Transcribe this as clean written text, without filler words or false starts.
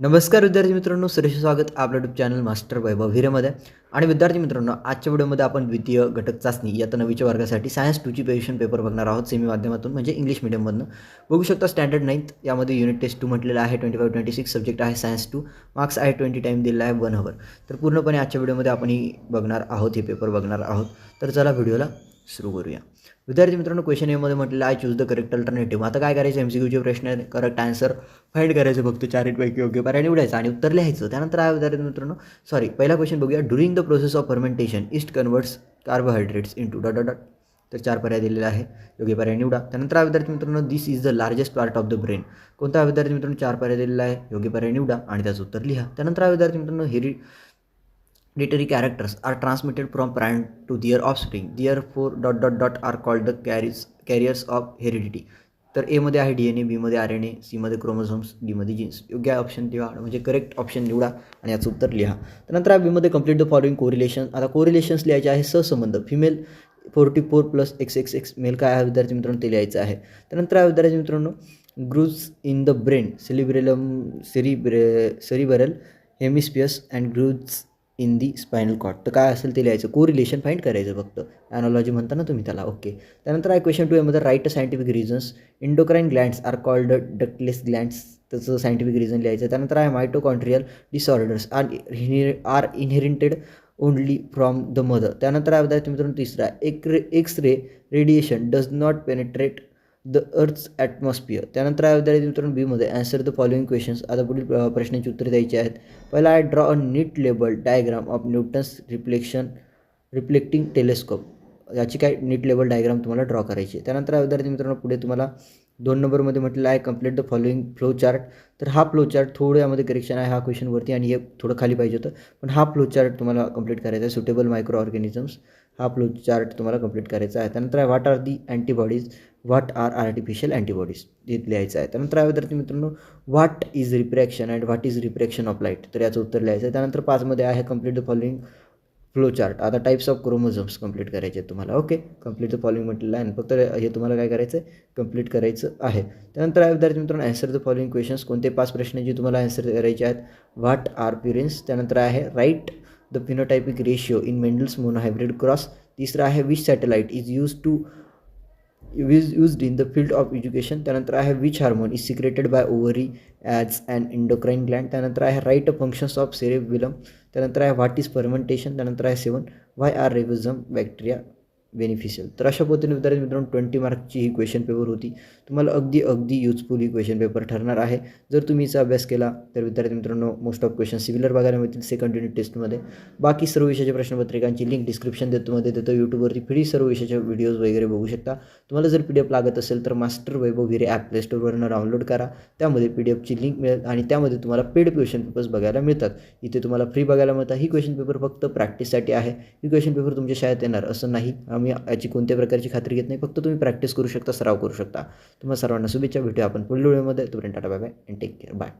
नमस्कार विद्यार्थी मित्रांनो, सुरेश स्वागत आपलं यूट्यूब चॅनल मास्टर वैभव हिरेमध्ये. आणि विद्यार्थी मित्रांनो, आजच्या व्हिडिओमध्ये आपण द्वितीय घटक चाचणी इयत्ता 9च्या वर्गासाठी सायन्स 2ची क्वेश्चन पेपर बघणार आहोत सेमी माध्यमातून म्हणजे इंग्लिश मीडियममधनं. बघू शकता स्टँडर्ड 9th यामध्ये युनिट टेस्ट 2 म्हटलेलं आहे. 25-26 सब्जेक्ट आहे सायन्स 2, मार्क्स आहे 20, टाईम दिलेला आहे 1 hour. तर पूर्णपणे आजच्या व्हिडिओमध्ये आपण ही बघणार आहोत, हे पेपर बघणार आहोत. तर चला व्हिडिओला सुरू करूया. विद्यार्थी मित्रांनो, क्वेश्चन एमध्ये म्हटलेलं आहे चूज द करेक्ट अल्टरनेटिव्ह. आता काय करायचं, MCQचे प्रश्न आहेत, करेक्ट आन्सर फाइंड करायचं, फक्त 4 पैकी योग्य पर्याय निवडायचा आणि उत्तर लिहायचं. त्यानंतर आहे विद्यार्थी मित्रांनो, पहिला क्वेश्चन बघूया. During the process of fermentation east converts carbohydrates into dot dot dot. तर 4 पर्याय दिलेले आहे, योग्य पर्याय निवडा. त्यानंतर आहे विद्यार्थी मित्रांनो, this is the largest part of the brain. कोणता विद्यार्थी मित्रांनो, 4 पर्याय दिलेला आहे, योग्य पर्याय निवडा आणि त्याचं उत्तर लिहा. त्यानंतर आहे विद्यार्थी मित्रांनो, hereditary characters are transmitted from parent to their offspring. Therefore dot dot dot are called the carriers of heredity. तर एमध्ये आहे DNA, बीमध्ये RNA, सीमध्ये क्रोमोझोम्स, डीमध्ये जीन्स. योग्य ऑप्शन लिहा, म्हणजे करेक्ट ऑप्शन निवडा आणि याचं उत्तर लिहा. त्यानंतर आहे बीमध्ये कंप्लीट द फॉलोइंग कोरिलेशन. आता कोरिलेशन्स लिहायचे आहे, सहसंबंध. फिमेल 44 + XXX मेल काय आहे विद्यार्थी मित्रांनो, ते लिहायचं आहे. त्यानंतर आहे विद्यार्थी मित्रांनो, grooves in the brain, cerebral hemispheres and grooves in the spinal cord. तर काय असेल ते लिहायचं, कोरिलेशन फाइंड करायचं, फक्त ॲनॉलॉजी म्हणता ना तुम्ही त्याला. ओके. त्यानंतर आहे क्वेश्चन 2 यामध्ये write scientific reasons. Endocrine glands are called ductless glands, त्याचं सायंटिफिक रिझन लिहायचं. त्यानंतर आहे mitochondrial disorders are inherited only from the mother. त्यानंतर आहे विद्यार्थी मित्रांनो तिसरा, X-ray radiation does not penetrate the earth's atmosphere. त्यानंतर आहे विद्यार्थी मित्रांनो बीमध्ये आन्सर द फॉलोइंग क्वेश्चन्स. आता पुढील प्रश्नांची उत्तरे द्यायची आहेत. पहिला आहे draw a neat label diagram of Newton's reflecting telescope. याची काय नीट लेबल डायग्राम तुम्हाला ड्रॉ करायची आहे. त्यानंतर आहे विद्यार्थी मित्रांनो पुढे तुम्हाला 2 नंबरमध्ये म्हटलेलं आहे complete the following flow chart. तर हा फ्लो चार्ट थोडं यामध्ये करेक्शन आहे, हा क्वेश्चनवरती, आणि हे थोडं खाली पाहिजे होतं, पण हा फ्लो चार्ट तुम्हाला कंप्लीट करायचा आहे. सुटेबल मायक्रो ऑर्गॅनिझम्स, हा फ्लो चार्ट तुम्हाला कंप्लीट करायचा आहे. त्यानंतर आहे what are the antibodies, what are artificial antibodies, हे लिहायचं आहे. त्यानंतर आहे विद्यार्थी मित्रांनो, what is refraction and what is refraction of light. तर याचं उत्तर लिहायचं आहे. त्यानंतर 5मध्ये आहे complete the following flow chart. आता टाईप्स ऑफ क्रोमोझोम्स कंप्लीट करायचे आहेत तुम्हाला. ओके, कंप्लीट द फॉलोइंग म्हटलेलं आहे, फक्त हे तुम्हाला काय करायचं आहे, कंप्लीट करायचं आहे. त्यानंतर आहे विद्यार्थी मित्रांनो आन्सर द फॉलोइंग क्वेश्चन्स. कोणते 5 प्रश्नांची तुम्हाला आन्सर करायचे आहेत. What are parents. त्यानंतर आहे write the phenotypic ratio in Mendel's monohybrid cross. तिसरा आहे which satellite is used in the field of education. त्यानंतर आहे which hormone is secreted by ovary as and endocrine gland. त्यानंतर आहे राईट फंक्शन्स ऑफ सेरेबिलम. त्यानंतर आहे what is fermentation. त्यानंतर आहे 7 व्हाय आर रेबिझम बॅक्टेरिया बेनिफिशियल. तर अशा पद्धतीने विद्यार्थी मित्रांनो 20 मार्कची ही क्वेश्चन पेपर होती. तुम्हाला अगदी युजफुल ही क्वेश्चन पेपर ठरणार आहे जर तुम्ही हिचा अभ्यास केला तर. विद्यार्थी मित्रांनो मोस्ट ऑफ क्वेश्चन सिमिलर बघायला मिळतील सेकंड युनिट टेस्टमध्ये. बाकी सर्व विषयाच्या प्रश्नपत्रिकांची लिंक डिस्क्रिप्शन देतो. यूट्यूबवरती फ्री सर्व विषयाच्या व्हिडिओज वगैरे बघू शकता. तुम्हाला जर PDF लागत असेल तर मास्टर वैभव हिरे ॲप प्ले स्टोरवरून डाउनलोड करा. त्यामध्ये PDFची लिंक मिळेल आणि त्यामध्ये तुम्हाला पेड क्वेश्चन पेपर्स बघायला मिळतात. इथे तुम्हाला फ्री बघायला मिळतात. ही क्वेश्चन पेपर फक्त प्रॅक्टिससाठी आहे. ही क्वेश्चन पेपर तुमच्या शाळेत येणार असं नाही, आम्ही याची कोणत्या प्रकारची खात्री घेत नाही, फक्त तुम्ही प्रॅक्टिस करू शकता, सराव करू शकता. तुम्हाला सर्वांना शुभेच्छा. भेटूया आपण पुढील व्हिडिओमध्ये. तोपर्यंत tata, bye bye and take care. Bye.